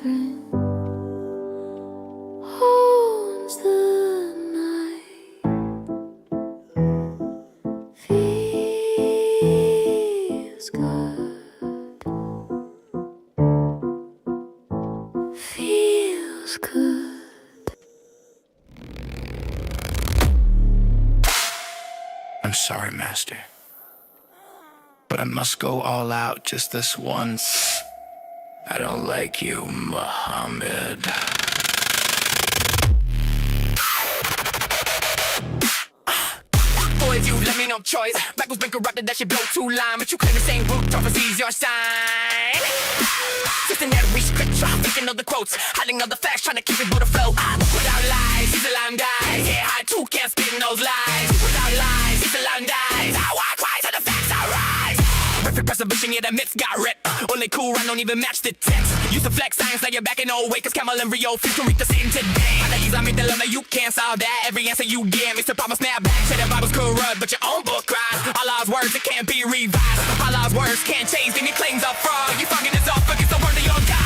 friend owns the night. Feels good. Feels good. I'm sorry, Master, but I must go all out just this once. I don't like you, Muhammad. Boy, if you let me no choice, back was been corrupted, that shit blow two line. But you claim the same root, prophecy's your sign. Systematic scripture, thinking of the quotes, hiding of the facts, trying to keep it with the flow. Without lies, he's a line dies. Yeah, I too can't spit in those lies. Without lies, he's a line dies. I walk right to the facts, I rise. Perfect preservation, yeah, the myths got ripped. Only cool, I don't even match the text. Used to flex science, now you're back in old way. Cause Camel and Rio feel to reach the same today. By the ease I make the love that you can't solve that. Every answer you give, Mr. Papa snap back. Say the Bible's corrupt, but your own book cries. Allah's words, it can't be revised. Allah's words can't change, then he claims a fraud. You fucking this off against the word of your God.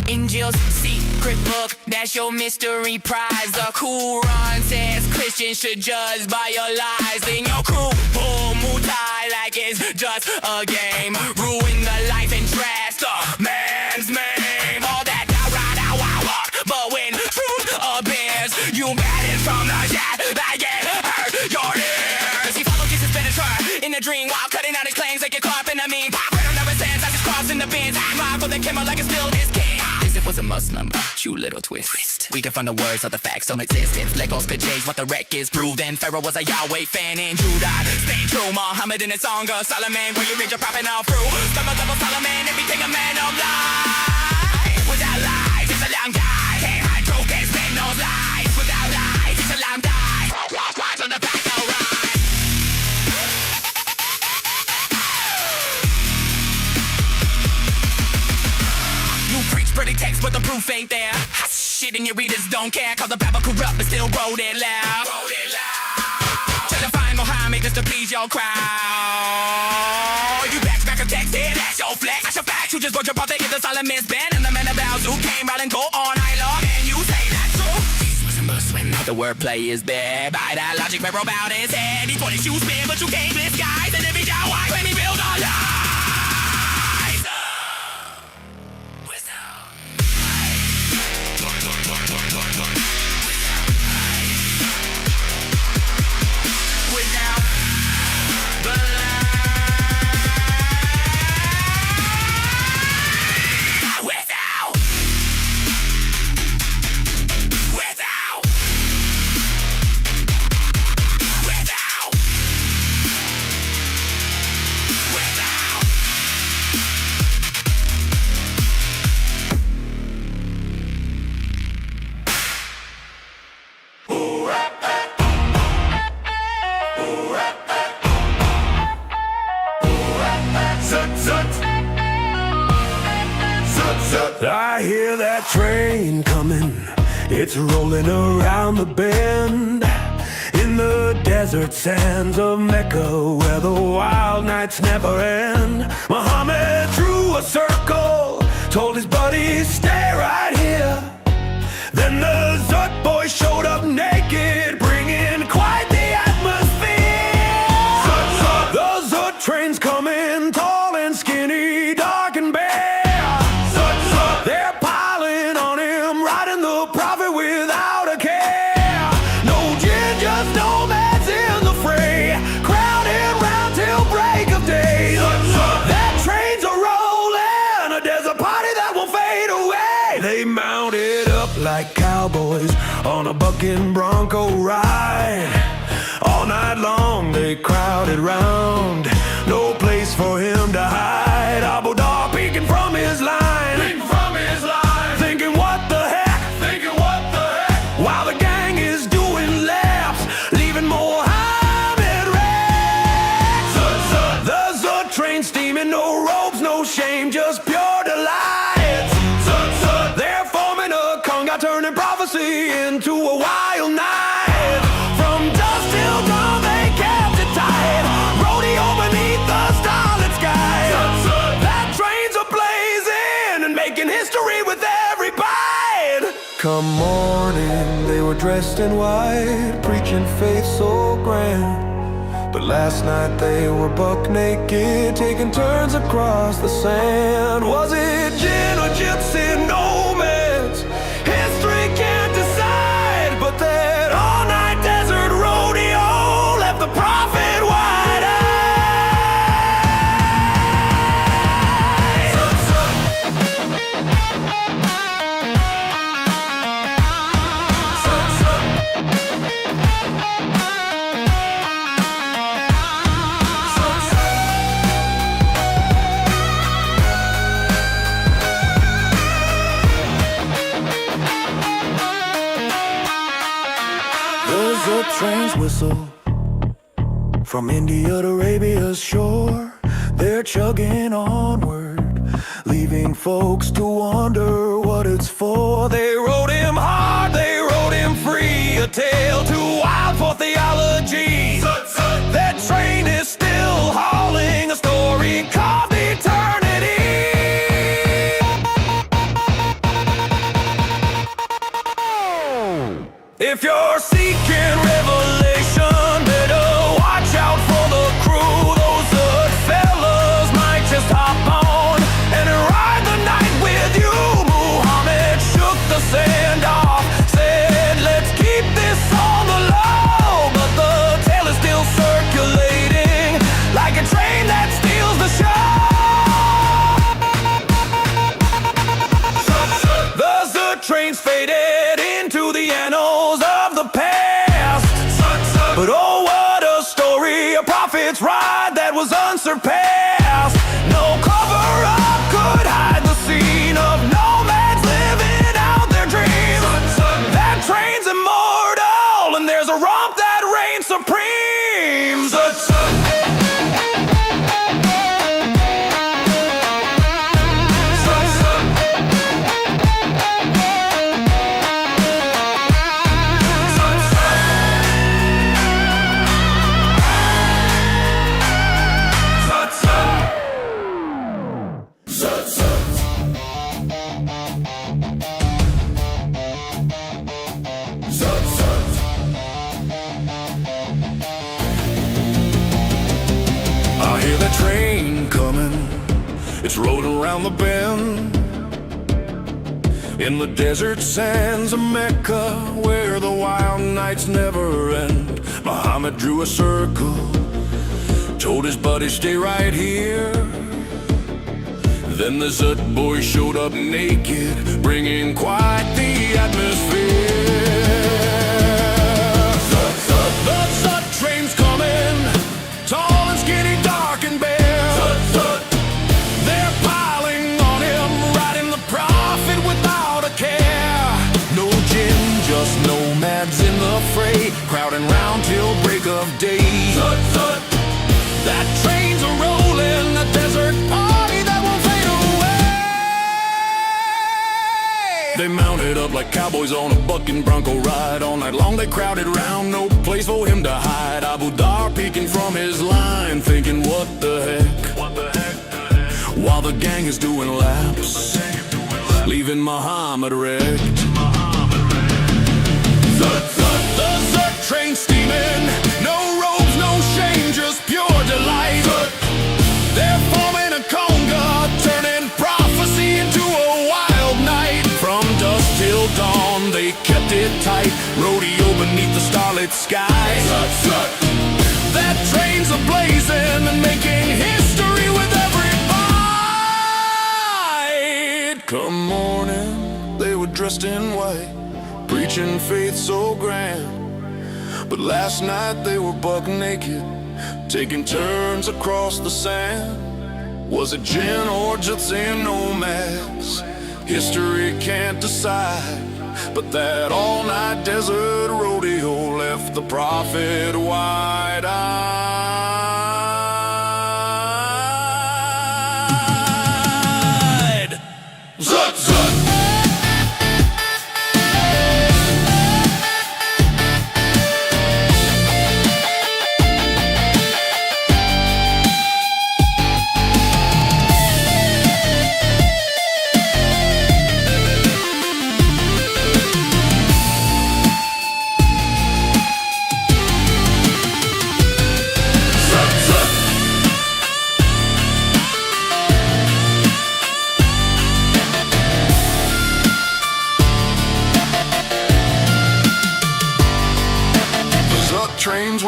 Angel's secret book, that's your mystery prize. The Quran says Christians should judge by your lies. Then your crew pull mutai like it's just a game. Ruin the life and trash the man's name. All that walk, but when truth appears, you banish from the chat that get hurt your ears. He followed Jesus finisher in a dream while cutting out his claims like a carp in a mean. Pop right on never sense, I just crossed in the bins. I'm live for the camera like it's still his king. Was a Muslim, you little twist. We can find the words of the facts don't exist. If Legos could change what the wreck is proven. Pharaoh was a Yahweh fan in Judah. Stay true, Muhammad in his song of Solomon. Where you read your prophet all through. Summer level Solomon, everything a man of lies. Without lies, it's a long die. Can't hide truth, can't spend those lies. Without lies, it's a long die. Rise on the back, alright. Pretty text, but the proof ain't there. Shit, and your readers don't care. Cause the Bible corrupt, but still wrote it loud. Try to find Muhammad just to please your crowd. You back a text, yeah, that's your flex. That's your fact, you just wrote your part to hit the Solomon's band. And the man about who came right and go all night long. And you say that's true. He's Muslim, the wordplay is bad. By that logic, Revert about his head. He's 20 shoes spin, but you can't disguise. And every job, why when he build a lie. I hear that train coming, it's rolling around the bend. In the desert sands of Mecca, where the wild nights never end. Muhammad drew a circle, told his buddies, stay right here. Then the Zut boy showed up naked, bringing quite the atmosphere. The Zut train's coming, tall and skinny, dark and bare. They're piling on him, riding the prophet without a care. No gin, just nomads in the fray, crowding round till break of day. That train's a rolling, a desert party that won't fade away. They mounted up like cowboys on a bucking bronco ride. All night long they crowded round, no place for him to hide. Abu Dhar peeking from his line, thinking what the heck, while the gang is doing laps, leaving Mohammed wrecked. The Zut train steaming, no ropes, no shame, just pure delight. They're Come morning, they were dressed in white, preaching faith so grand. But last night they were buck naked, taking turns across the sand. Was it gin or gypsy nomads? History can't decide, but that all-night desert rodeo left the prophet wide-eyed. The trains whistle from India to Arabia's shore. They're chugging onward, leaving folks to wonder what it's for. They rode him hard, they rode him free, a tale too wild for theology. That train is still hauling a story called eternity. If you're seeking revelation, better watch out for the crew. Those good fellas might just hop on and ride the night with you. Muhammad shook the sand off, said let's keep this on the low. But the tale is still circulating like a train that steals the show. The train's faded into the annals of the past. But oh, what a story, a prophet's ride that was unsurpassed. No cover-up could hide the scene of nomads living out their dreams. That train's immortal, and there's a romp that reigns supreme. I hear the train coming, it's rolling around the bend. In the desert sands of Mecca, where the wild nights never end, Muhammad drew a circle, told his buddies stay right here. Then the Zut boy showed up naked, bringing quite the atmosphere. The Zut train's coming, tall and skinny, dark and bare. They're piling on him, riding the prophet without a care. No gin, just nomads in the fray, crowding round till break of day. That train's a rolling, a desert party that won't fade away. They mounted up like cowboys on a bucking bronco ride. All night long they crowded round, no place for him to hide. Abu Dar peeking from his line, thinking what the heck. While the gang is doing laps, leaving Muhammad wrecked. The Zut train steaming, no robes, no shame, just pure delight. They're forming a conga, turning prophecy into a wild night. From dusk till dawn, they kept it tight, rodeo beneath the starlit sky. That train's a-blazing and making history with every bite. Come morning, they were dressed in white, preaching faith so grand. But last night they were buck naked, taking turns across the sand. Was it gin or just in nomads? History can't decide, but that all-night desert rodeo left the prophet wide-eyed. Zut, zut!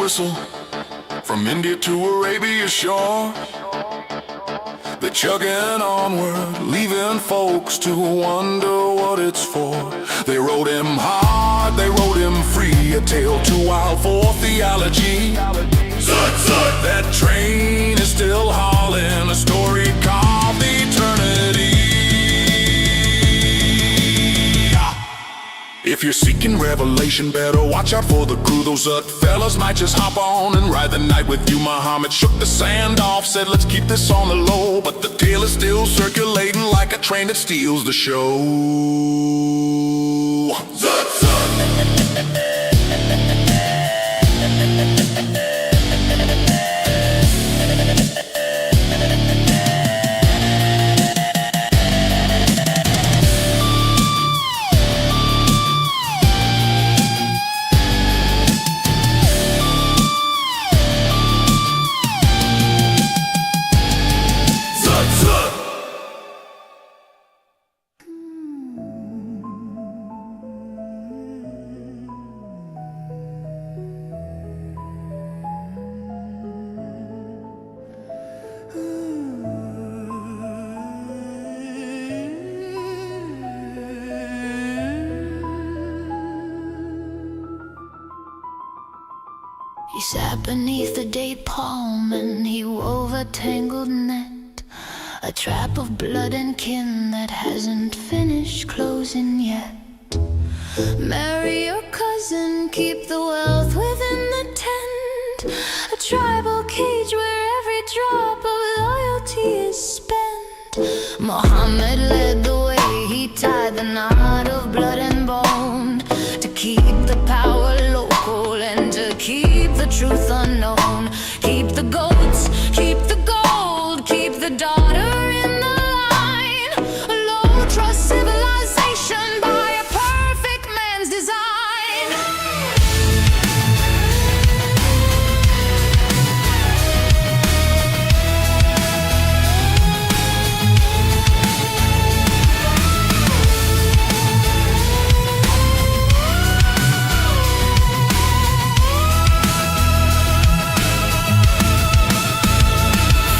whistle from India to Arabia's shore. They're chugging onward, leaving folks to wonder what it's for. They rode him hard, they rode him free, a tale too wild for theology. Zut, zut, that train is still hauling a story called eternity. If you're seeking revelation, better watch out for the crew. Those fellas might just hop on and ride the night with you. Muhammad shook the sand off, said let's keep this on the low, but the tale is still circulating like a train that steals the show. Zut, zut. He sat beneath the date palm and he wove a tangled net, a trap of blood and kin that hasn't finished closing yet. Marry your cousin, keep the wealth within the tent, a tribal cage where every drop of loyalty is spent. Muhammad led the way, he tied the knot of blood and bone to keep the power local and to keep the truth unknown. Keep the goats, keep the gold, keep the daughter in the line. A low trust civilization by a perfect man's design.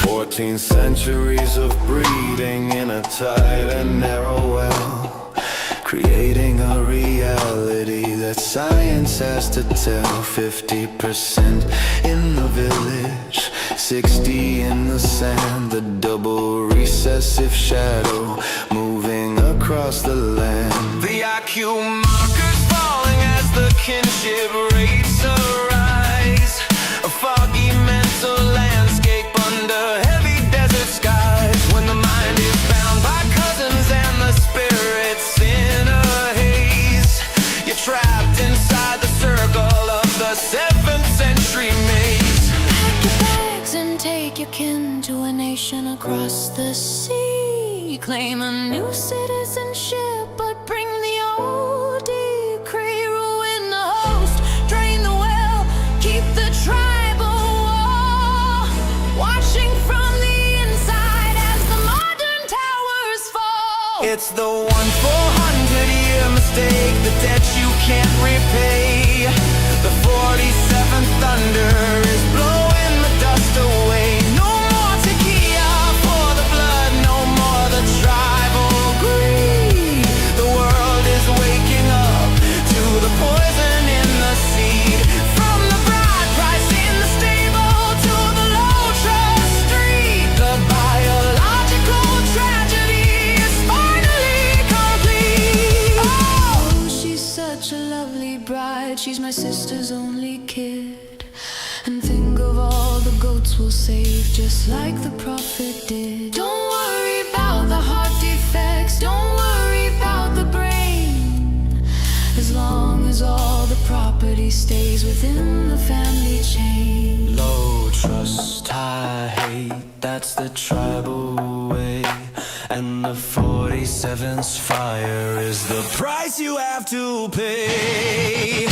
14 centuries of breeding in a tight and narrow well, creating a reality that science has to tell. 50% in the village, 60 in the sand, the double recessive shadow moving across the land. The IQ markers falling as the kinship rates arise, a foggy mental landscape under heavy desert skies. When the mind is bound by cousins and the spirits in a haze, you're trapped inside the circle of the 7th century maze. Pack your bags and take your kin to a nation across the sea. Claim a new citizenship, but bring the old decree. Ruin the host, drain the well, keep the tribal war, watching from the inside as the modern towers fall. It's the 1/400-year mistake, the debt you can't repay. The 47th thunder is blowing the dust away. No more tequila for the blood, no more the tribal greed. The world is waking up to the poison in the seed. From the bride price in the stable to the low trust street, the biological tragedy is finally complete. Oh, she's such a lovely bride. She's my sister's only kid. And think of all the goats we'll save, just like the prophet did. Don't worry about the heart defects, don't worry about the brain, as long as all the property stays within the family chain. Low trust, high hate, that's the tribal way. And the 47's fire is the price you have to pay.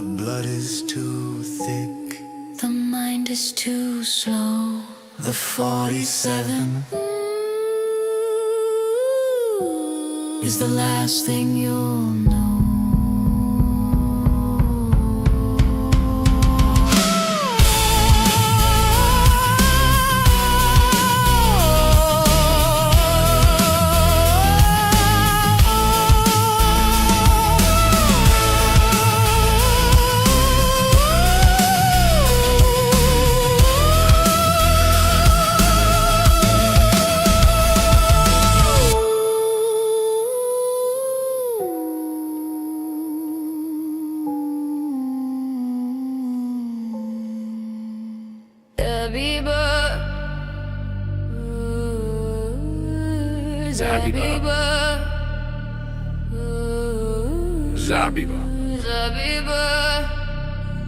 blood is too thick, The mind is too slow. the 47 is the last thing you'll know. Zabiba. Zabiba.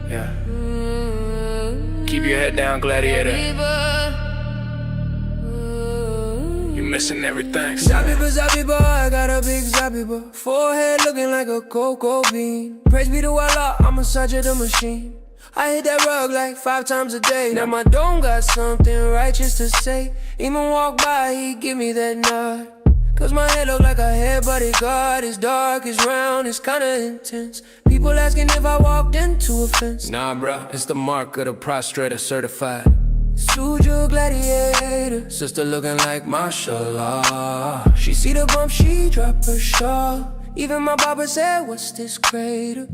Yeah. Keep your head down, gladiator. You're missing everything. Zabiba, Zabiba, I got a big Zabiba. Forehead looking like a cocoa bean. Praise be to Allah, I'm a sergeant the machine. I hit that rug like 5 times a day. Now my dome got something righteous to say. Even walk by, he give me that nod. Cause my head look like a head bodyguard. It's dark, it's round, it's kinda intense. People asking if I walked into a fence. Nah, bruh, it's the mark of the prostrator certified. Suja gladiator. Sister looking like mashallah. She see the bump, she drop her shawl. Even my barber said, what's this crater?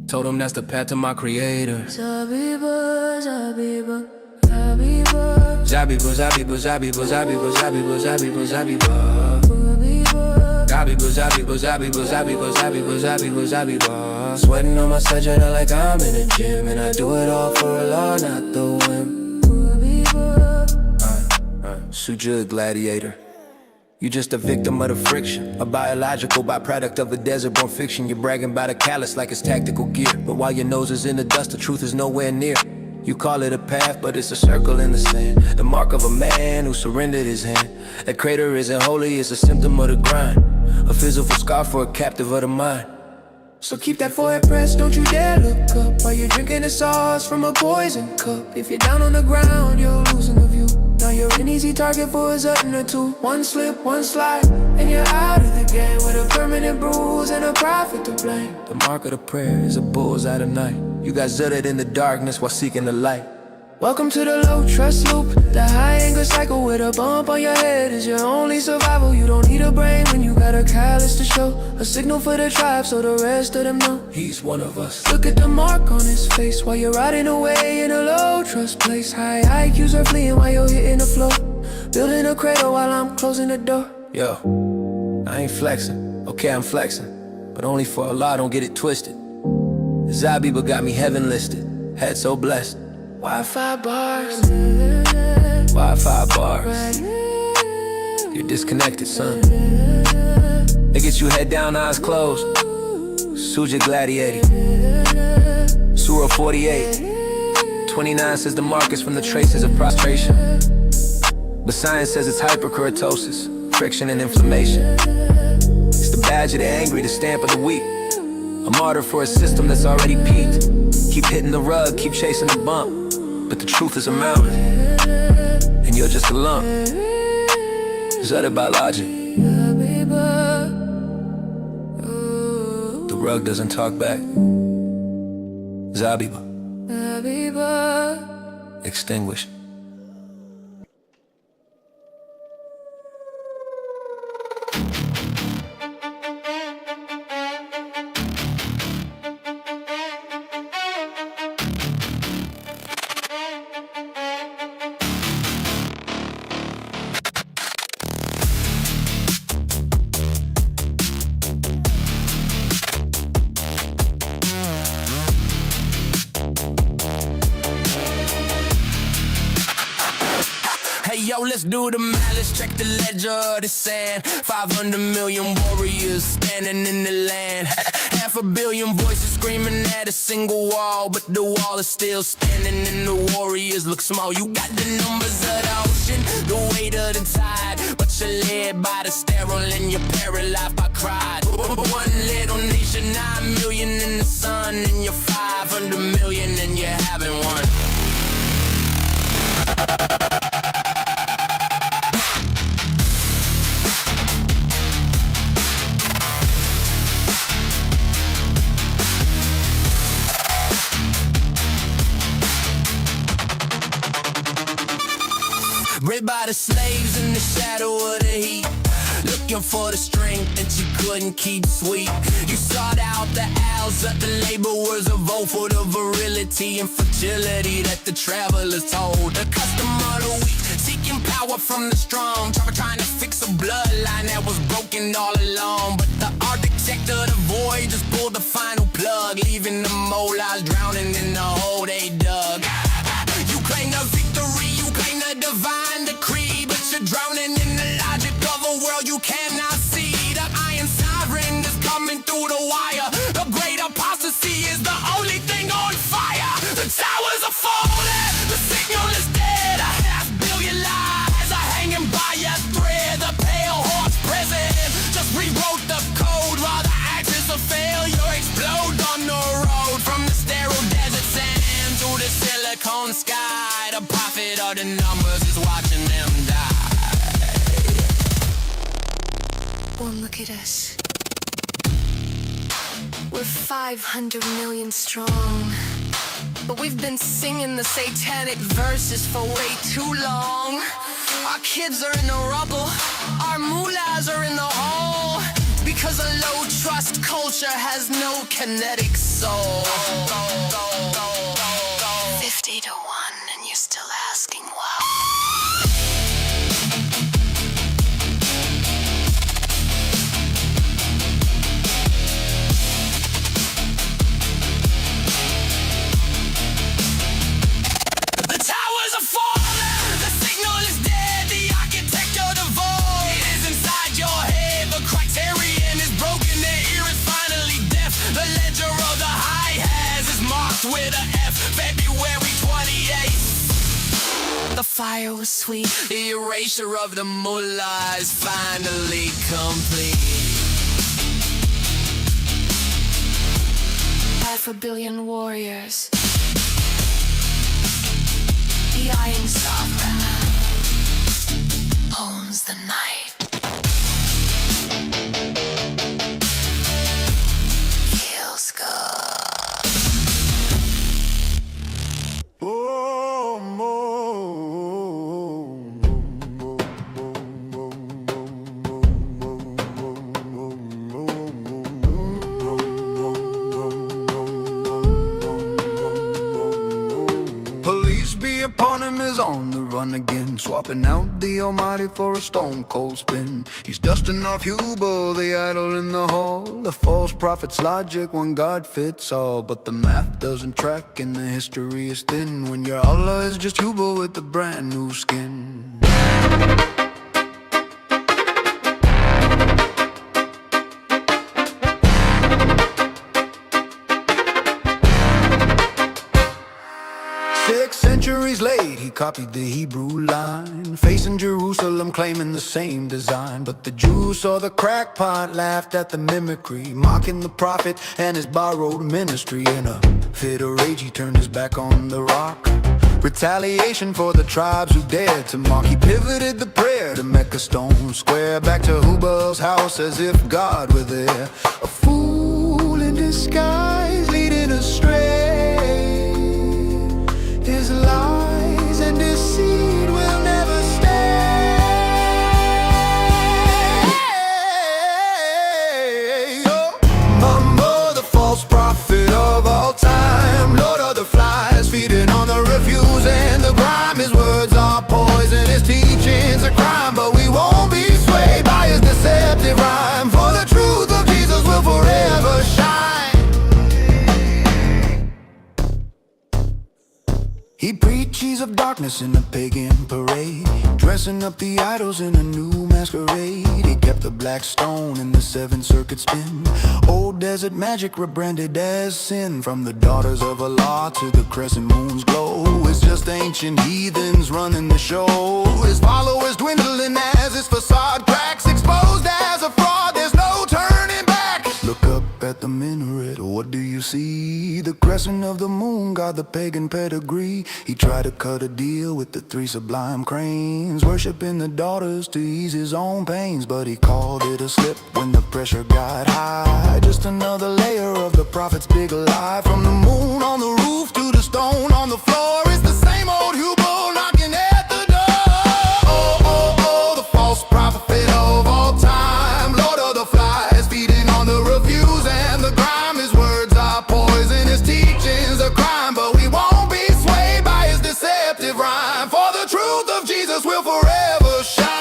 Told him that's the path to my creator. Zabiba, Zabiba, Zabiba, Zabiba, Zabiba, Zabiba, Zabiba, Zabiba, Zabiba, Zabiba. Zabiba, Zabiba, Zabiba, Zabiba, Zabiba, Zabiba, Zabiba. Sweating on my sajada like I'm in a gym. And I do it all for Allah, not the whim. Suja gladiator. You just a victim of the friction, a biological byproduct of the desert-born fiction. You're bragging about a callus like it's tactical gear, but while your nose is in the dust, the truth is nowhere near. You call it a path, but it's a circle in the sand. The mark of a man who surrendered his hand. That crater isn't holy, it's a symptom of the grind. A physical scar for a captive of the mind. So keep that forehead pressed, don't you dare look up while you're drinking the sauce from a poison cup. If you're down on the ground, you're losing the view. Now you're an easy target for a Zutton or two. One slip, one slide, and you're out of the game with a permanent bruise and a prophet to blame. The mark of the prayer is a bullseye tonight. You got zutted in the darkness while seeking the light. Welcome to the low trust loop. The high angle cycle with a bump on your head is your only survival. You don't need a brain when you got a callus to show. A signal for the tribe so the rest of them know He's one of us. Look at the mark on his face while you're riding away in a low trust place. High IQs are fleeing while you're hitting the floor. Building a cradle while I'm closing the door. Yo, I ain't flexing. Okay, I'm flexing, but only for Allah, don't get it twisted. Zabiba got me heaven listed. Head so blessed. Wi-Fi bars, Wi-Fi bars. You're disconnected, son. They get you head down, eyes closed. Suja gladiator. Surah 48. 29 says the mark is from the traces of prostration. But science says it's hyperkeratosis, friction and inflammation. It's the badge of the angry, the stamp of the weak. A martyr for a system that's already peaked. Keep hitting the rug, keep chasing the bump. But the truth is a mountain, and you're just a lump. Zutted by logic. The rug doesn't talk back. Zabiba. Extinguished. Yo, let's do the math, let's check the ledger of the sand. 500 million warriors standing in the land. 500 million voices screaming at a single wall, but the wall is still standing and the warriors look small. You got the numbers of the ocean, the weight of the tide, but you're led by the sterile and you're paralyzed by pride. One little nation, 9 million in the sun and you're 5. 500 million and you haven't won. Bred by the slaves in the shadow of the heat, looking for the strength that you couldn't keep sweet. You sought out the owls, but the label was a vote for the virility and fragility that the travelers told. The custom of the weak, seeking power from the strong, trying to fix a bloodline that was broken all along. But the architect of the void just pulled the final plug, leaving the molars drowning in the hole they dug. You claim the victory, you claim the divine decree, but you're drowning in the logic of a world you cannot see. The iron siren is coming through the wire. The great apostasy is the only thing on fire. The towers are falling, the signal is dead. A 500 million lies are hanging by a thread. The pale horse president just rewrote the code while the axis of failure explode on the road. From the sterile desert sand to the silicone sky, the prophet of the numbers is watching them die. Well, look at us. We're 500 million strong, but we've been singing the satanic verses for way too long. Our kids are in the rubble, our mullahs are in the hole, because a low trust culture has no kinetic soul. 50 to 1 and you're still asking why. With a F, February 28th. The fire was sweet. The erasure of the mullah is finally complete. 500 million warriors. The Iron Sovereign owns the night. Kills God. Police be upon him, is on the run again, swapping out the almighty for a stone cold spin. He's dusting off Hubal, the idol in the hall. The false prophet's logic, one God fits all, but the math doesn't track and the history is thin when your Allah is just Hubal with a brand new skin. Centuries late, he copied the Hebrew line, facing Jerusalem, claiming the same design. But the Jews saw the crackpot, laughed at the mimicry, mocking the prophet and his borrowed ministry. In a fit of rage, he turned his back on the rock. Retaliation for the tribes who dared to mock. He pivoted the prayer to Mecca stone square, back to Hubal's house as if God were there. A fool in disguise, leading astray. His lies and deceit will never stay. Oh, Mumbo, the false prophet of all time, Lord of the flies, feeding on the refuse and the grime. His words are poison, his teachings a crime, but we won't be swayed by his deceptive rhyme, for the truth of Jesus will forever shine. He preaches of darkness in a pagan parade, dressing up the idols in a new masquerade. He kept the black stone in the 7th circuit spin, old desert magic rebranded as sin. From the daughters of Allah to the crescent moon's glow, it's just ancient heathens running the show. His followers dwindling as his facade cracks, exposed as a fraud, there's no turning back. Look up at the minaret. What do you see? The crescent of the moon got the pagan pedigree. He tried to cut a deal with the three sublime cranes, worshiping the daughters to ease his own pains. But he called it a slip when the pressure got high. Just another layer of the prophet's big lie. From the moon on the roof to the stone on the floor, it's the same old Hubal knocking at the door. Oh, oh, oh, the false prophet of all time, Lord of the flies, feeding on the reviews and the grime. His words are poison, his teachings are crime, but we won't be swayed by his deceptive rhyme, for the truth of Jesus will forever shine.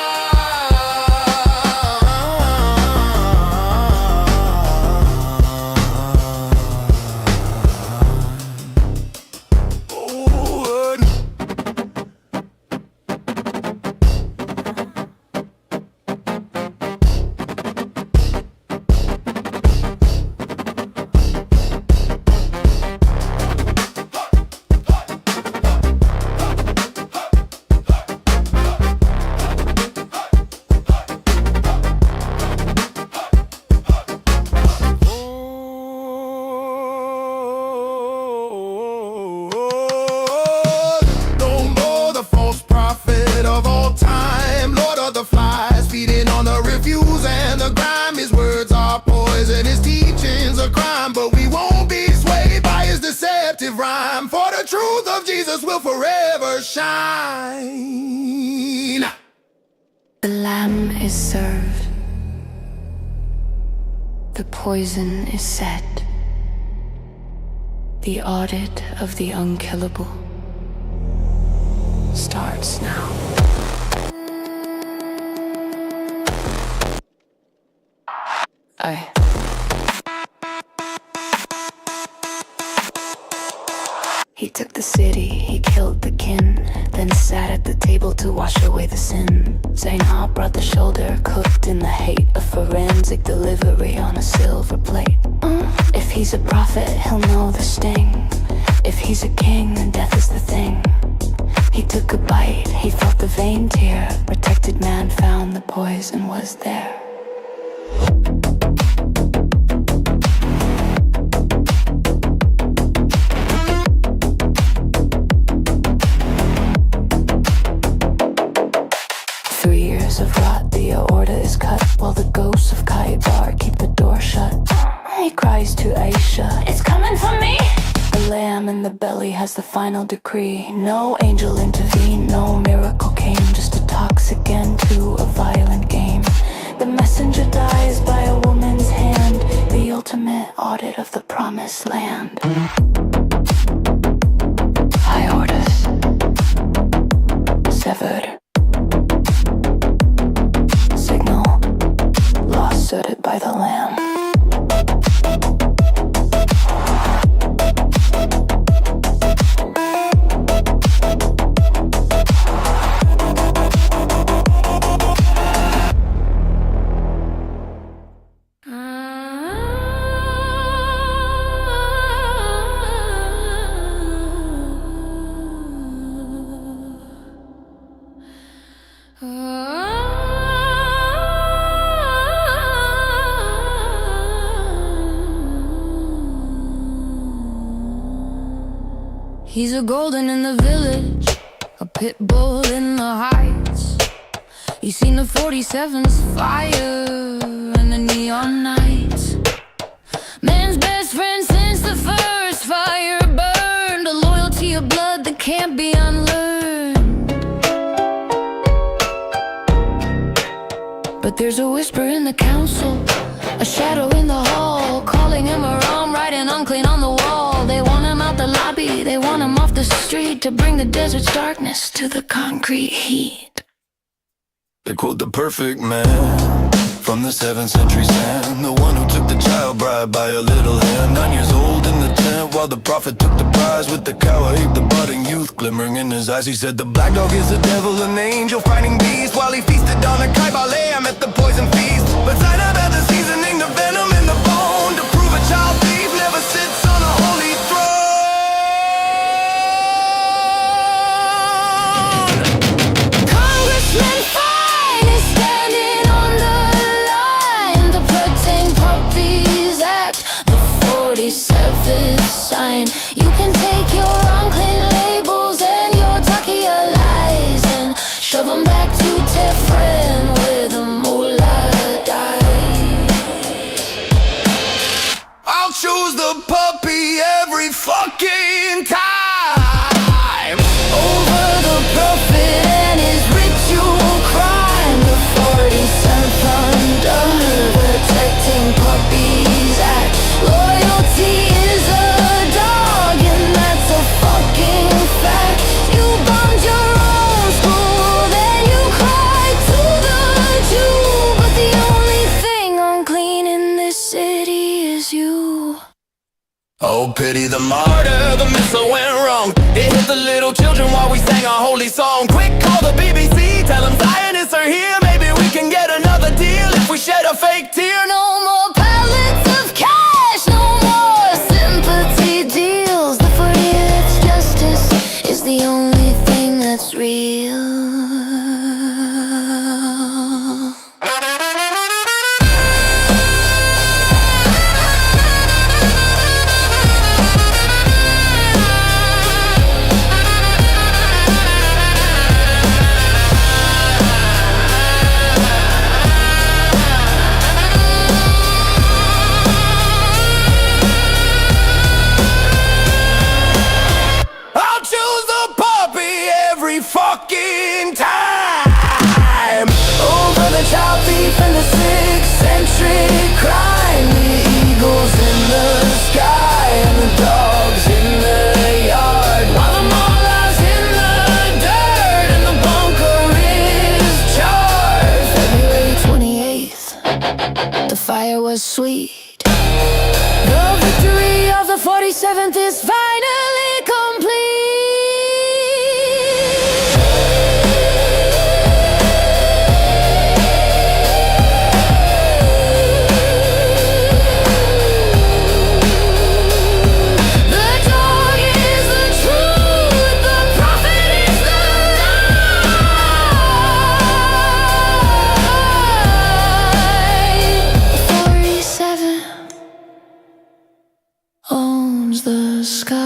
Rhyme, for the truth of Jesus will forever shine. The lamb is served. The poison is set. The audit of the unkillable starts now. He took the city, he killed the kin, then sat at the table to wash away the sin. Zainab brought the shoulder, cooked in the hate of forensic delivery on a silver plate. If he's a prophet, he'll know the sting. If he's a king, then death is the thing. He took a bite, he felt the vein tear. Protected man found the poison was there. 3 years of rot, the aorta is cut, while the ghosts of Kaibar keep the door shut. He cries to Aisha, it's coming for me! The lamb in the belly has the final decree. No angel intervened, no miracle came, just a toxic end to a violent game. The messenger dies by a woman's hand, the ultimate audit of the promised land. Aortas severed. Signal lost suited by the lamb. He's a golden in the village, a pit bull in the heights. He's seen the 47's fire and the neon nights. Man's best friend since the first fire burned, a loyalty of blood that can't be unlearned. But there's a whisper in the council, a shadow in the hall, calling him around, writing unclean on the wall. They want him out the lobby, they want him off the street, to bring the desert's darkness to the concrete heat. They quote the perfect man from the 7th century sand, the one who took the child bride by a little hand. 9 years old in the tent while the prophet took the prize, with the cow ape, the budding youth glimmering in his eyes. He said the black dog is the devil, an angel fighting beast, while he feasted on a Kaiba lamb at the poison feast. But Zainab had the seasoning, the venom in the bone, to prove a child thief never sits on a holy throne. Congressman Fine is standing on the line. The Protecting Puppies Act, the pity the martyr. The missile went wrong. It hit the little children while we sang our holy song. Quick, call the BBC, tell them Zionists are here. Maybe we can get another deal if we shed a fake tear. No more pallets of cash, no more sympathy deals. The 40th justice is the only thing that's real. Fucking time. Over the child thief and the 6th century crime. The eagles in the sky and the dogs in the yard, while the mullahs in the dirt and the bunker is charred. February 28th, the fire was sweet. The victory of the 47th is finally complete. Owns the sky.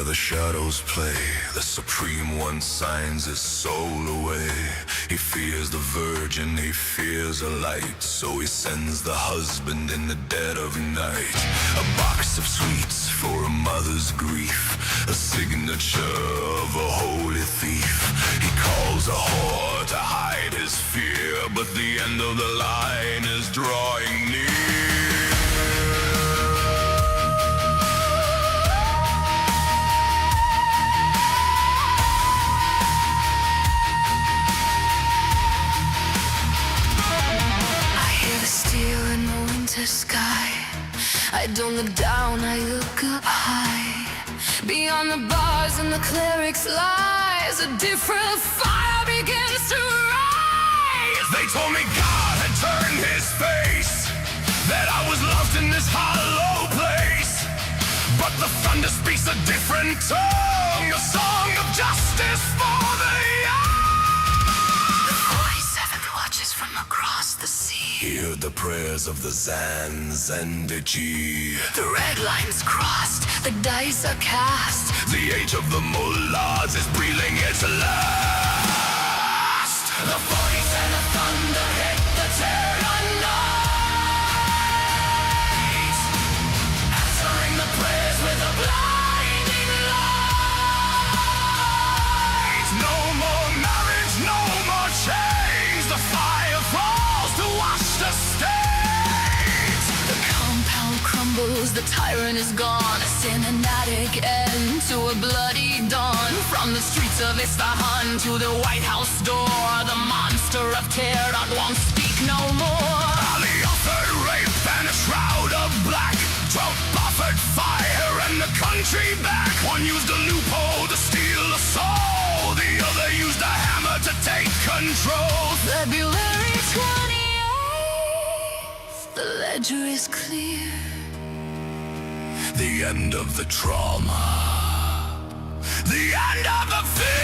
The shadows play, the Supreme One signs his soul away. He fears the virgin, he fears a light, so he sends the husband in the dead of night. A box of sweets for a mother's grief, a signature of a holy thief. He calls a whore to hide his fear, but the end of the line is drawing near. Sky, I don't look down, I look up high. Beyond the bars and the clerics' lies, a different fire begins to rise. They told me God had turned his face, that I was lost in this hollow place. But the thunder speaks a different tongue, a song of justice for the young. The 47th watches from across the sea. Hear the prayers of the Zanzandiji. The red line's crossed, the dice are cast. The age of the mullahs is breathing its last. The 47th thunder hit the terror night, answering the prayers with a blinding light. No more marriage, no more change. The fire falls to wash the stains. The compound crumbles, the tyrant is gone. A cinematic end to a bloody dawn. From the streets of Isfahan to the White House door, the monster of Deadhard won't speak no more. Ali offered rape and a shroud of black. Trump offered fire and the country back. One used a loophole to steal a soul, the other used a hammer to take control. February 28th, The ledger is clear. The end of the trauma. The end of the fear.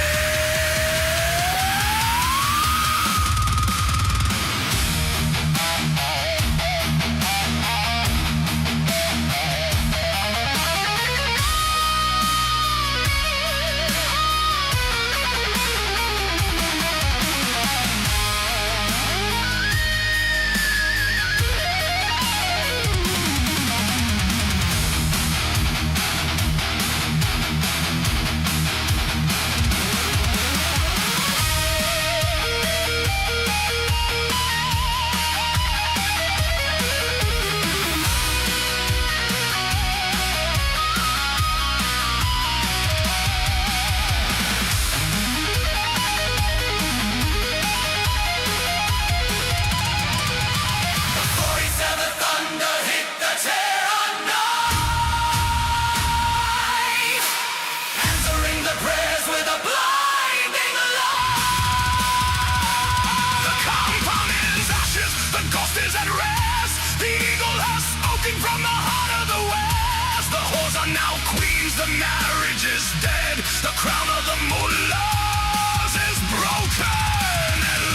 Now queens, the marriage is dead. The crown of the mullahs is broken and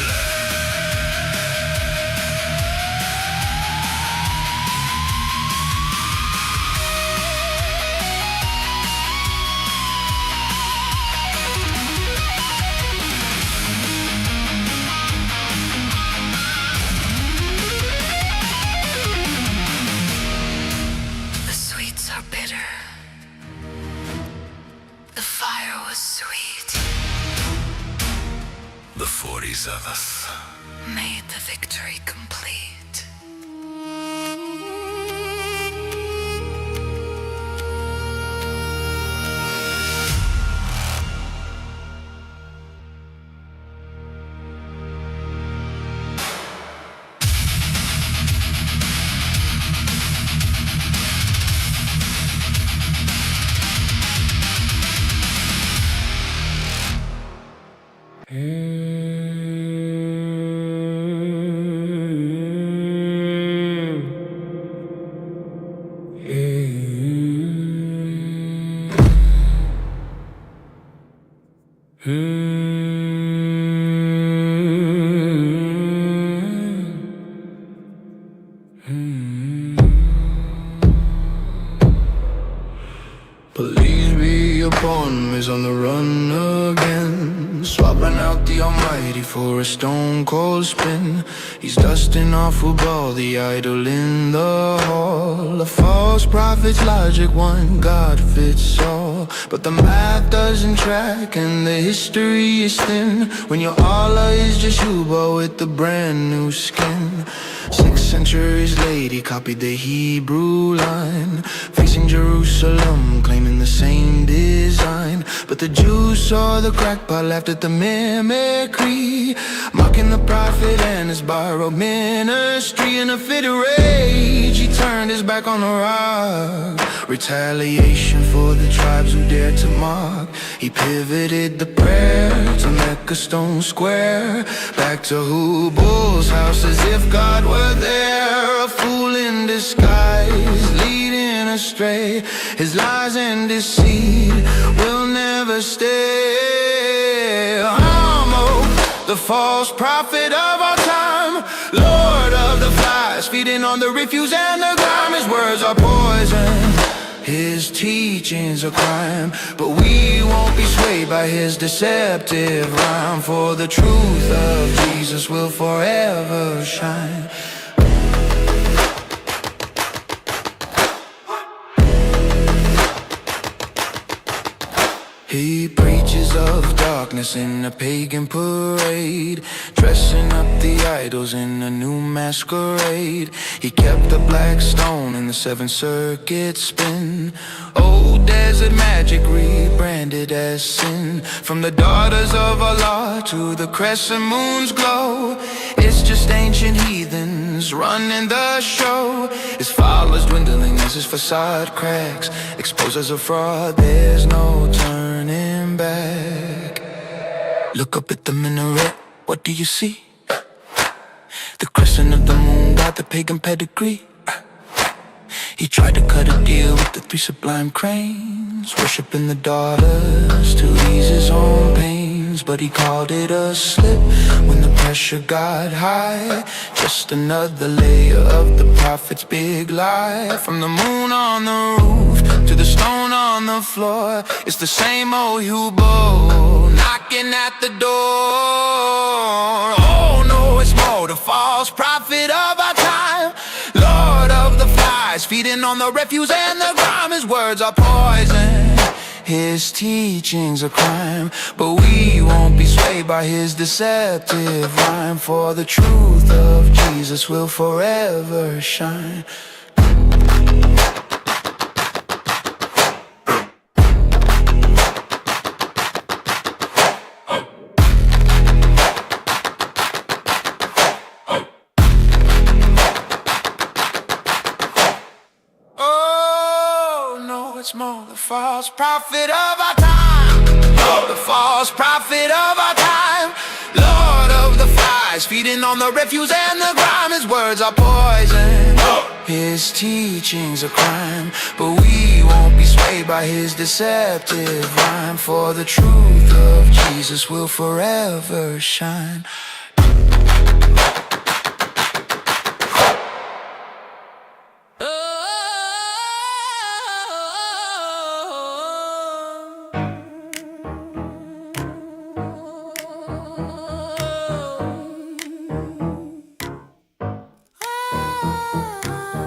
The sweets are bitter. The fire was sweet. the 47th. Made the victory complete. Please be upon me, is on the run again, swapping out the almighty for a stone cold spin. He's dusting off a ball, the idol in the hall. A false prophet's logic, one God fits all, but the math doesn't track and the history is thin when your Allah is just you, but with the brand new skin. 6 centuries later, he copied the Hebrew line, facing Jerusalem, claiming the same design. But the Jews saw the crackpot, laughed at the mimicry, mocking the prophet and his borrowed ministry. In a fit of rage, he turned his back on the rock, retaliation for the tribes who dared to mock. He pivoted the prayer to Mecca Stone Square, back to Hubal's house as if God were there. A fool in disguise, leading astray. His lies and deceit will never stay. Homo, the false prophet of our time, Lord of the flies, feeding on the refuse and the grime. His words are poison, his teachings are crime, but we won't be swayed by his deceptive rhyme, for the truth of Jesus will forever shine. He preaches of darkness in a pagan parade, dressing up the idols in a new masquerade. He kept the black stone in the 7th circuit spin. Old desert magic rebranded as sin. From the daughters of Allah to the crescent moon's glow, it's just ancient heathens running the show. His followers dwindling as his facade cracks, exposed as a fraud, there's no turning back. Look up at the minaret, what do you see? The crescent of the moon got with a pagan pedigree. He tried to cut a deal with the three sublime cranes, worshiping the daughters to ease his own pains. But he called it a slip when the pressure got high. Just another layer of the prophet's big lie. From the moon on the roof to the stone on the floor, it's the same old Hubo knocking at the door. Oh no, it's more the false prophet of our time, Lord of the flies, feeding on the refuse and the grime. His words are poison, his teachings a crime, but we won't be swayed by his deceptive rhyme. For the truth of Jesus will forever shine. It's more the false prophet of our time, the false prophet of our time, Lord of the flies, feeding on the refuse and the grime. His words are poison, his teachings a crime, but we won't be swayed by his deceptive rhyme. For the truth of Jesus will forever shine.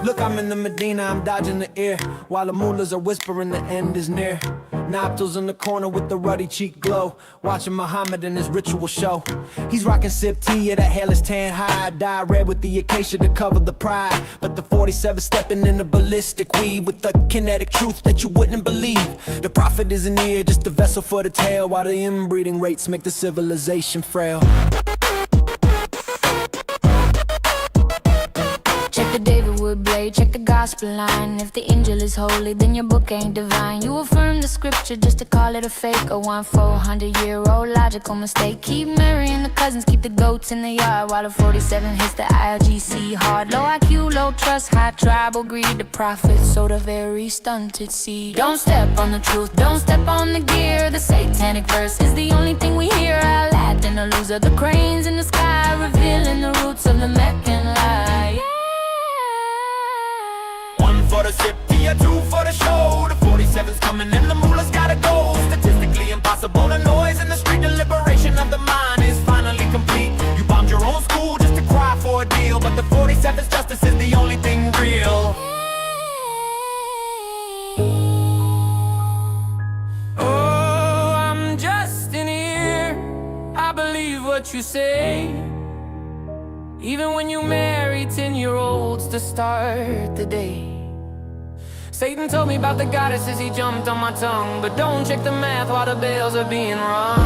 Look, I'm in the Medina, I'm dodging the ear, while the mullahs are whispering the end is near. Noptals in the corner with the ruddy cheek glow, watching Muhammad and his ritual show. He's rocking sip tea, yeah, that hairless tan hide, dye red with the acacia to cover the pride. But the 47 stepping in the ballistic weave with the kinetic truth that you wouldn't believe. The prophet isn't here, just a vessel for the tale, while the inbreeding rates make the civilization frail. Check the David Wood blade, check the gospel line. If the angel is holy, then your book ain't divine. You affirm the scripture just to call it a fake. A 400-year-old logical mistake. Keep marrying the cousins, keep the goats in the yard, while the 47 hits the ILGC hard. Low IQ, low trust, high tribal greed. The prophet sowed a very stunted seed. Don't step on the truth, don't step on the gear. The satanic verse is the only thing we hear. Aladdin, a loser, the cranes in the sky, revealing the roots of the Meccan lie. For the sip, yeah, 2 for the show. The 47's coming and the moolah's gotta go. Statistically impossible, the noise in the street. The liberation of the mind is finally complete. You bombed your own school just to cry for a deal, but the 47's justice is the only thing real. Oh, I'm just in here, I believe what you say. Even when you marry 10-year-olds to start the day. Satan told me about the goddesses, he jumped on my tongue, but don't check the math while the bells are being rung.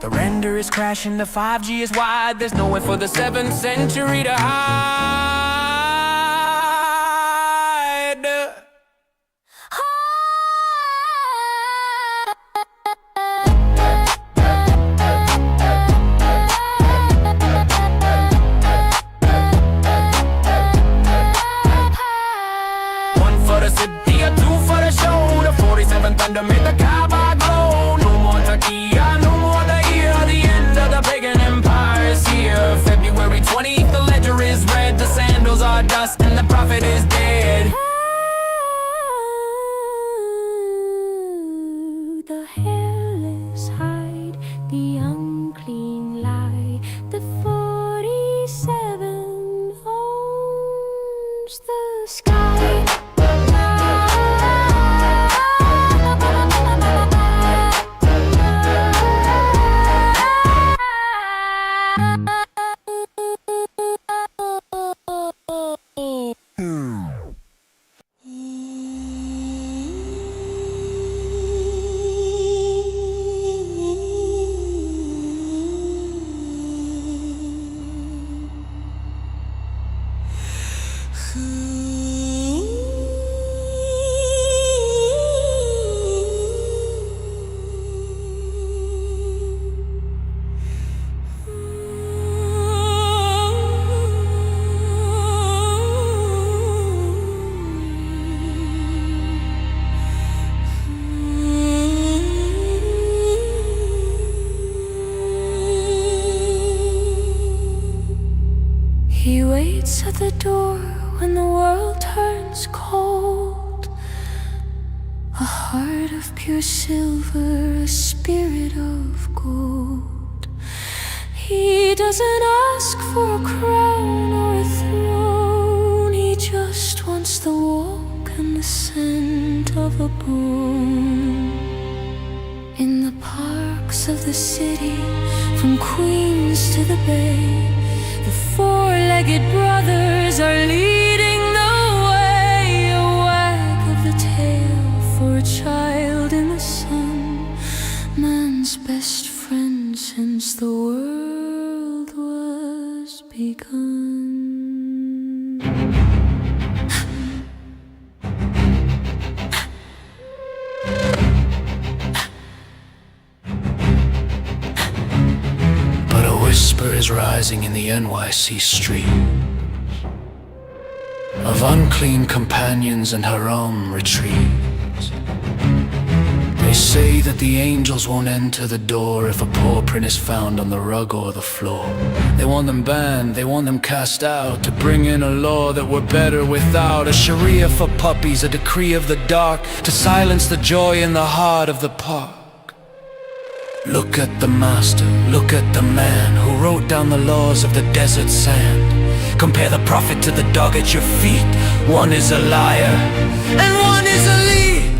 The render is crashing, the 5G is wide, there's nowhere for the 7th century to hide. Thunder made the Kaaba glow. No more Turkey, no more the year. The end of the pagan empire is here. February 20th, the ledger is red. The sandals are dust and the prophet is dead. The hairless hide, the unclean lie. The 47 owns the sky. He waits at the door when the world turns cold. A heart of pure silver, a spirit of gold. He doesn't ask for a crown or a throne. He just wants the walk and the scent of a bone. In the parks of the city, from Queens to the Bay, the four-legged brothers are leading the way. A wag of the tail for a child in the sun, man's best friend since the world was begun. But a whisper is rising in the NYC street of unclean companions and haram retreats. They say that the angels won't enter the door if a paw print is found on the rug or the floor. They want them banned, they want them cast out, to bring in a law that we're better without. A Sharia for puppies, a decree of the dark, to silence the joy in the heart of the park. Look at the master, look at the man who wrote down the laws of the desert sand. Compare the prophet to the dog at your feet. One is a liar and one is a lead.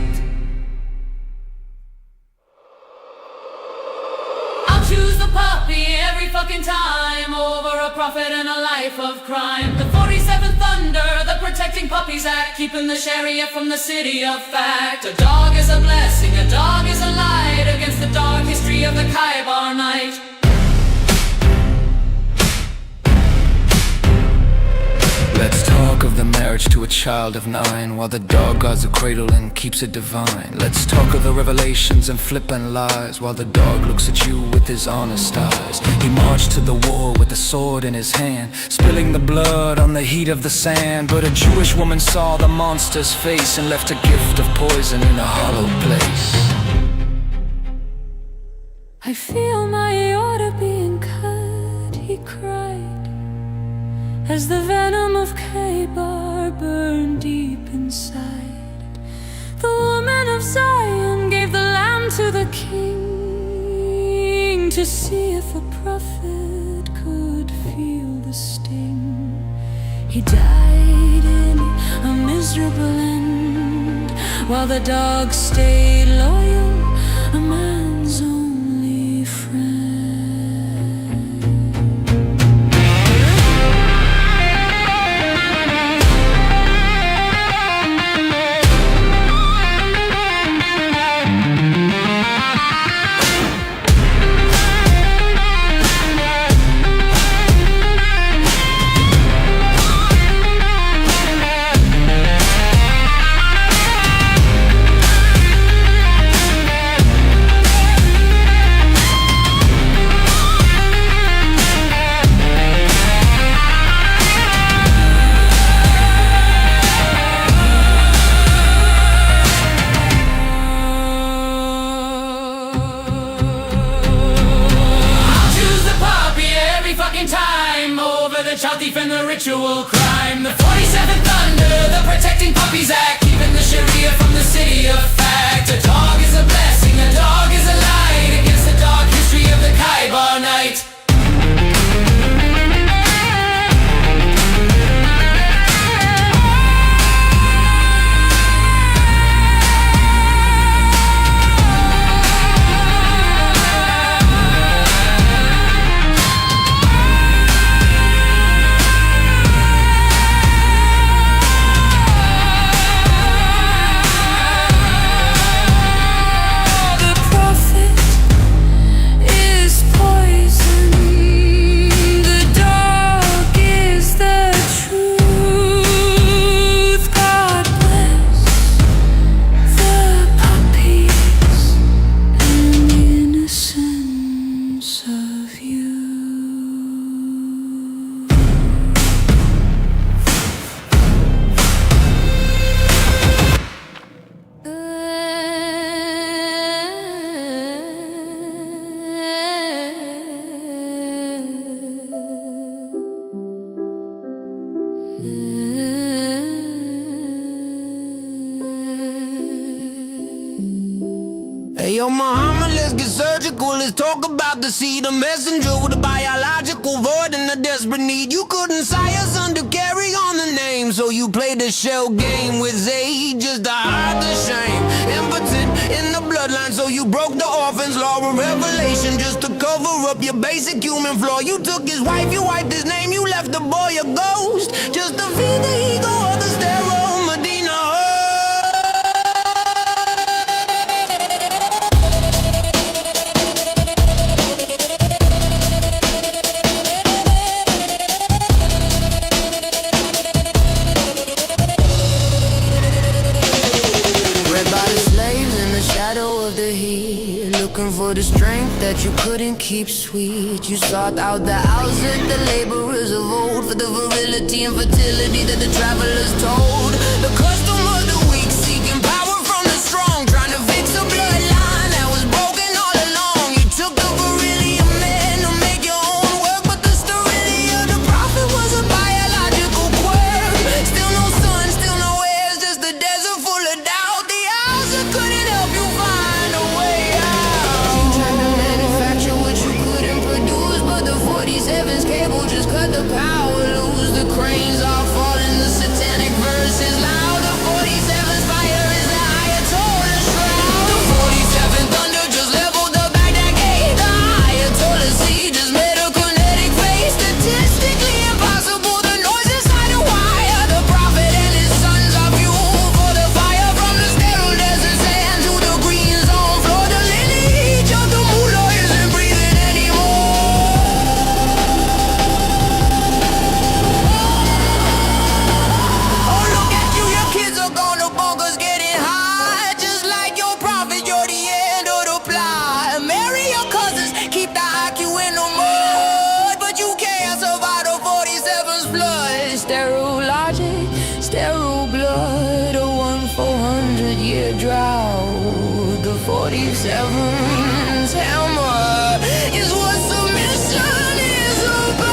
I'll choose the puppy every fucking time over a prophet and a life of crime. The 47th Thunder, the Protecting Puppies Act, keeping the Sharia from the city of fact. A dog is a blessing, a dog is a light against the dark history of the Khyber night. Let's talk of the marriage to a child of 9, while the dog guards the cradle and keeps it divine. Let's talk of the revelations and flippant lies, while the dog looks at you with his honest eyes. He marched to the war with a sword in his hand, spilling the blood on the heat of the sand. But a Jewish woman saw the monster's face and left a gift of poison in a hollow place. I feel my order being cut, he cried, as the venom of Khyber burned deep inside. The woman of Zion gave the lamb to the king, to see if a prophet could feel the sting. He died in a miserable end, while the dog stayed loyal, a man's only friend. The child thief and the ritual crime. The 47th Thunder, the Protecting Puppies Act, keeping the Sharia from the city of fact. A dog is a blessing, a dog is a light against the dark history of the Khyber night. Prophet Yo, Muhammad, let's get surgical. Let's talk about the seed, a messenger with a biological void and a desperate need. You couldn't sire a son to carry on the name, so you played a shell game with Zayd just to hide the shame. Impotent in the bloodline, so you broke the orphan's law of revelation just to cover up your basic human flaw. You took his wife, you wiped his name, you left the boy a ghost just to feed the ego of the sterile Medina. Looking for the strength that you couldn't keep sweet. You sought out the outset, the laborers of old, for the virility and fertility that the travelers told. The custom of the weak, seeking power from the strong, trying to fix a bloodline that was broken all along. You took the virility of men to make your own work, but the sterility of the prophet was a biological quirk. Still no sun, still no heirs, just a desert full of doubt. The eyes that couldn't help you find a way out. 47's cable just cut the power loose. The cranes are falling, the satanic verse is loud. The 47's fire is the Ayatollah shroud. The 47th thunder just leveled the Baghdad gate. The Ayatollah sea just made a kinetic face. Statistically impossible, the noise inside the wire. The prophet and his sons are fuel for the fire. From the sterile desert sand to the green zone floor, the lineage of the mullah isn't breathing anymore. Sterile blood, a 1/400-year drought. The 47's hammer is what submission is about.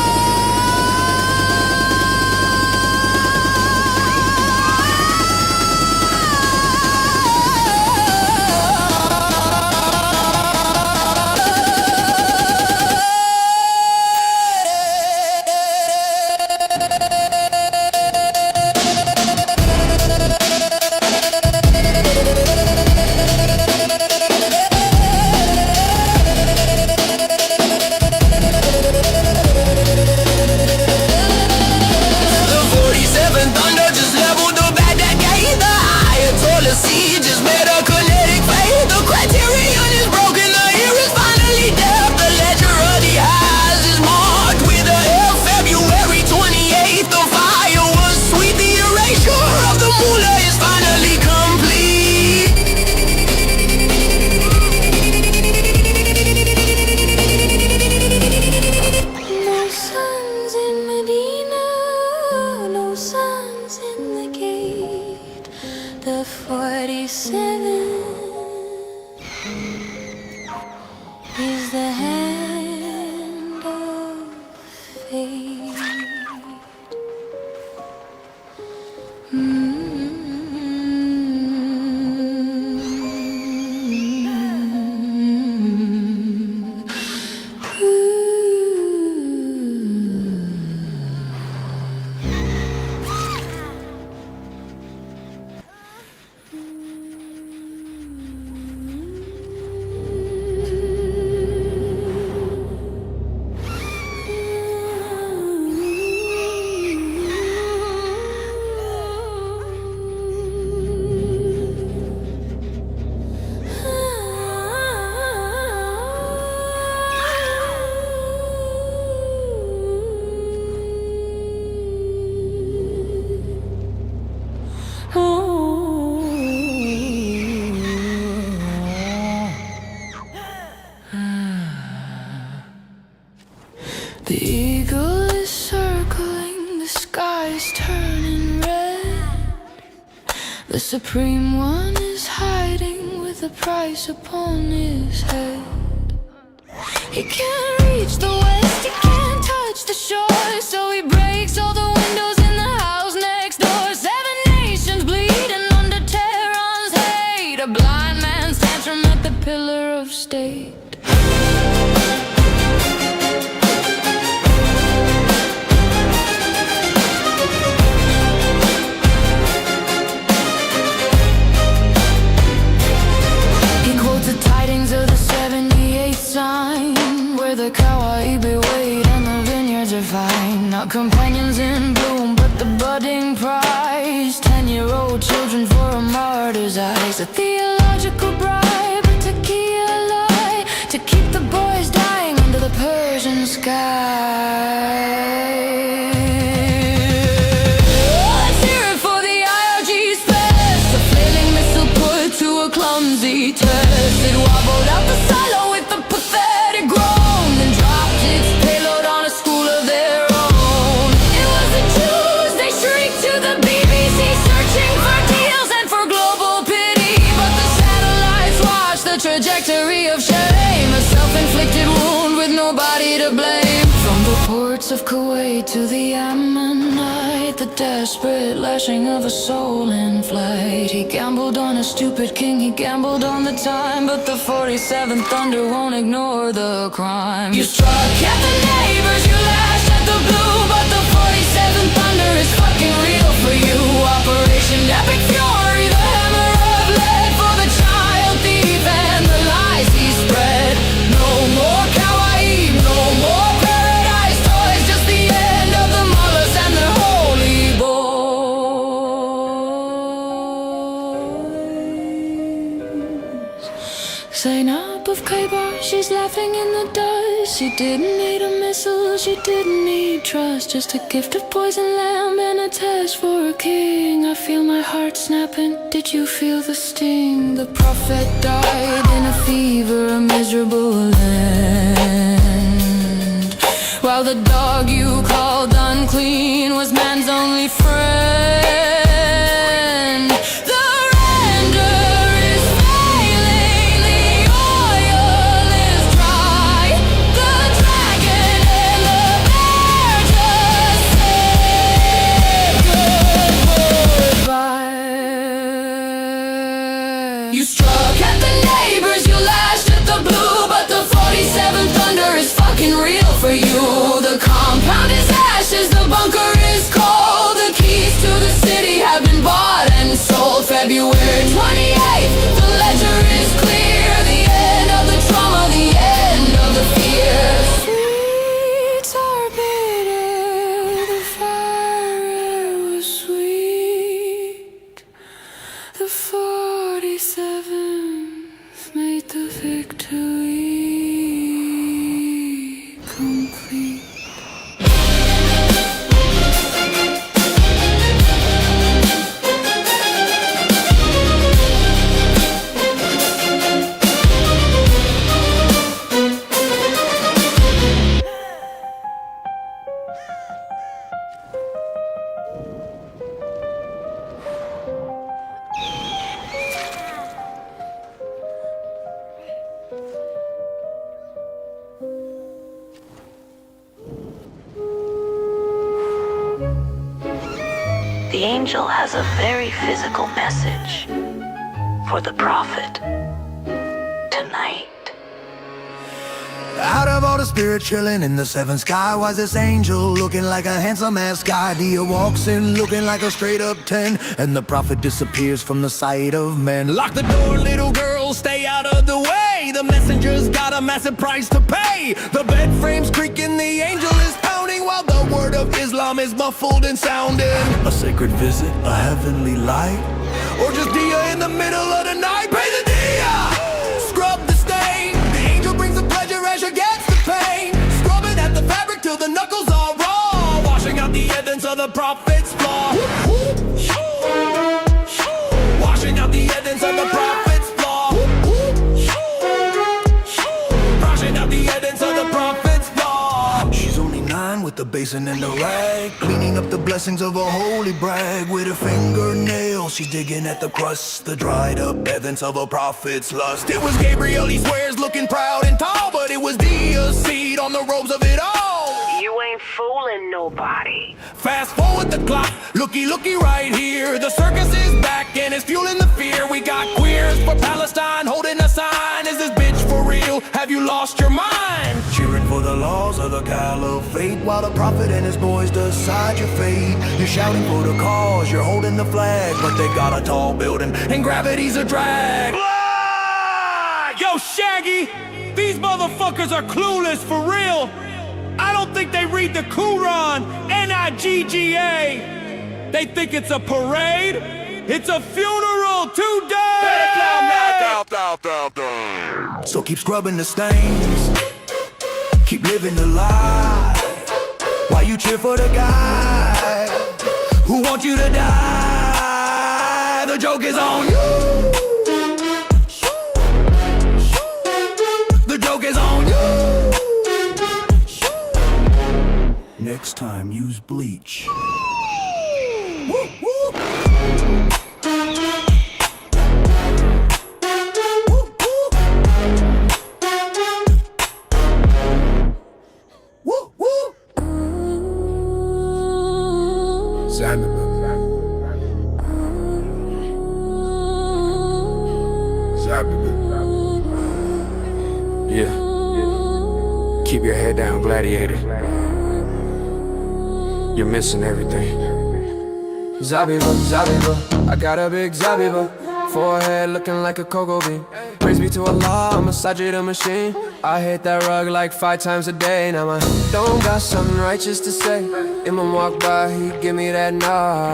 The 47 is the hand of fate. The eagle is circling, the sky is turning red. The Supreme One is hiding with a price upon his head. He can't reach the west, he can't touch the shore, so he breaks all the windows in the house next door. 7 nations bleeding under Tehran's hate. A blind man's tantrum at the pillar state. He quotes the tidings of the 78th sign, where the Kawaii wait and the vineyards are fine. Not companions in bloom, but the budding prize. 10-year-old children for a martyr's eyes. A theological bribe, a tequila lie, to keep the boys dying under the Persian sky. Let's hear it for the IRG's best. A flailing missile put to a clumsy test. It wobbled out the silo with a pathetic groan, then dropped its payload on a school of their own. It was the Jews, they shrieked to the BBC, searching for deals and for global pity. But the satellites watched the trajectory of shame, a self-inflicted wound with nobody to blame. From the ports of Kuwait to the Ammonite, the desperate lashing of a soul in flight. He gambled on a stupid king, he gambled on the time, but the 47th Thunder won't ignore the crime. You struck at the neighbors, you lashed at the blue, but the 47th Thunder is fucking real for you. Operation Epic Fury, the hammer of lead for the child thief and the lies he spread. No more kawaii, no more paradise toys, just the end of the mullahs and their holy boys. Zainab of Khaybar, she's laughing in the dust. She didn't need a missile, she didn't need trust. Just a gift of poison lamb and a test for a king. I feel my heart snapping, did you feel the sting? The prophet died in a fever, a miserable end, while the dog you called unclean was man's only friend. The render is failing, the oil is dry, the dragon and the bear just said goodbye. You struck at the neighbors, you lashed at the blue, but the 47th Thunder is fucking real for you. The compound is ashes, the bunker is cold. The keys to the city have been bought and sold. February 28th, the ledger is clear. The end of the trauma, the end of the fear. Streets are bitter, the fire was sweet. The 47th made the victory complete. The angel has a very physical message for the prophet tonight. Out of all the spirit chilling in the seventh sky, why's this angel looking like a handsome ass guy? Dia walks in looking like a straight up 10, and the prophet disappears from the sight of men. Lock the door, little girl, stay out of the way. The messenger's got a massive price to pay. The bed frame's creaking, the angel is pounding, while the word of Islam is muffled and sounding. A sacred visit, a heavenly light, or just Dia in the middle of the night? Pay the Dia! Scrub the stain. The angel brings the pleasure as you gets the pain. Scrubbing at the fabric till the knuckles are raw, washing out the evidence of the prophet's flaw. Washing out the evidence of the prophet's flaw. Washing out the evidence of the prophet's flaw. She's only 9 with the basin and the rag, cleaning up the blessings of a holy brag. With her fingernails, she's digging at the crust, the dried up evidence of a prophet's lust. It was Gabriel, he swears, looking proud and tall, but it was Dia's seed on the robes of it all. You ain't fooling nobody. Fast forward the clock, looky right here. The circus is back and it's fueling the fear. We got queers for Palestine holding a sign. Is this bitch for real? Have you lost your mind? Cheering for the laws of the caliphate, while the prophet and his boys decide your fate. You're shouting for the cause, you're holding the flag, but they got a tall building and gravity's a drag. Blah! Yo, Shaggy, these motherfuckers are clueless for real. I don't think they read the Quran, N-I-G-G-A. They think it's a parade. It's a funeral today. So keep scrubbing the stains, keep living the lie, while you cheer for the guy who wants you to die. The joke is on you. The joke is on you. Next time, use bleach. Whoop, whoop. Yeah. Keep your head down, gladiator. You're missing everything. Zabiba, Zabiba, I got a big Zabiba. Forehead looking like a cocoa bean. Praise be to Allah, I'm a Sajida machine. I hit that rug like 5 times a day. Now my don't got something righteous to say. Imam walk by, he give me that nod.